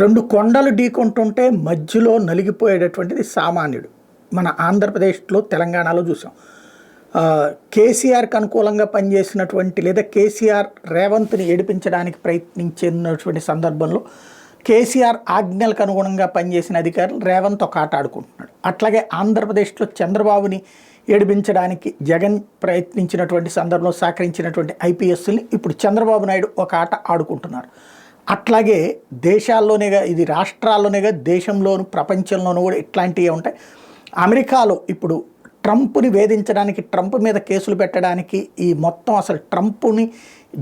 రెండు కొండలు ఢీకొంటుంటే మధ్యలో నలిగిపోయేటటువంటిది సామాన్యుడు. మన ఆంధ్రప్రదేశ్లో, తెలంగాణలో చూసాం. కేసీఆర్కి అనుకూలంగా పనిచేసినటువంటి లేదా కేసీఆర్ రేవంత్ని ఏడిపించడానికి ప్రయత్నించినటువంటి సందర్భంలో కేసీఆర్ ఆజ్ఞలకు అనుగుణంగా పనిచేసిన అధికారులు రేవంత్ ఒక ఆట ఆడుకుంటున్నాడు. అట్లాగే ఆంధ్రప్రదేశ్లో చంద్రబాబుని ఏడిపించడానికి జగన్ ప్రయత్నించినటువంటి సందర్భంలో సహకరించినటువంటి ఐపీఎస్ని ఇప్పుడు చంద్రబాబు నాయుడు ఒక ఆట ఆడుకుంటున్నారు. అట్లాగే దేశాల్లోనేగా, ఇది రాష్ట్రాల్లోనేగా, దేశంలోను ప్రపంచంలోనూ కూడా ఇట్లాంటివి ఉంటాయి. అమెరికాలో ఇప్పుడు ట్రంప్ని వేధించడానికి, ట్రంప్ మీద కేసులు పెట్టడానికి, ఈ మొత్తం అసలు ట్రంప్ని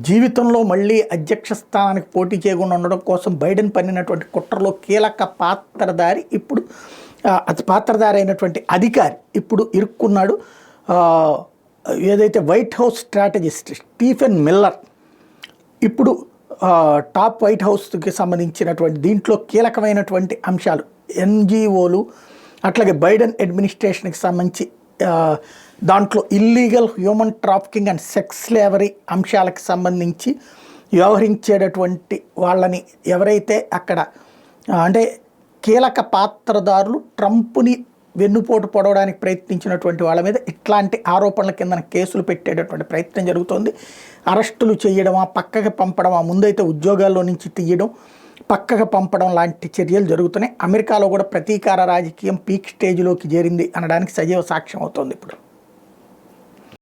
జీవితంలో మళ్ళీ అధ్యక్ష స్థానానికి పోటీ చేయకుండా ఉండడం కోసం బైడెన్ పన్నినటువంటి కుట్రలో కీలక పాత్రధారి అయినటువంటి అధికారి ఇప్పుడు ఇరుక్కున్నాడు. ఏదైతే white house strategist Stephen Miller ఇప్పుడు టాప్ వైట్ హౌస్కి సంబంధించినటువంటి దీంట్లో కీలకమైనటువంటి అంశాలు, ఎన్జిఓలు, అట్లాగే బైడెన్ అడ్మినిస్ట్రేషన్కి సంబంధించి దాంట్లో illegal human trafficking and sex slavery అంశాలకు సంబంధించి వ్యవహరించేటటువంటి వాళ్ళని ఎవరైతే అక్కడ అంటే కీలక పాత్రదారులు ట్రంప్ని వెన్నుపోటు పొడవడానికి ప్రయత్నించినటువంటి వాళ్ళ మీద ఇట్లాంటి ఆరోపణల కింద కేసులు పెట్టేటటువంటి ప్రయత్నం జరుగుతోంది. అరెస్టులు చేయడమా, పక్కకి పంపడమా, ముందైతే ఉద్యోగాల్లో నుంచి తీయడం, పక్కకు పంపడం లాంటి చర్యలు జరుగుతున్నాయి. అమెరికాలో కూడా ప్రతీకార రాజకీయం పీక్ స్టేజ్లోకి చేరింది అనడానికి సజీవ సాక్ష్యం అవుతోంది ఇప్పుడు.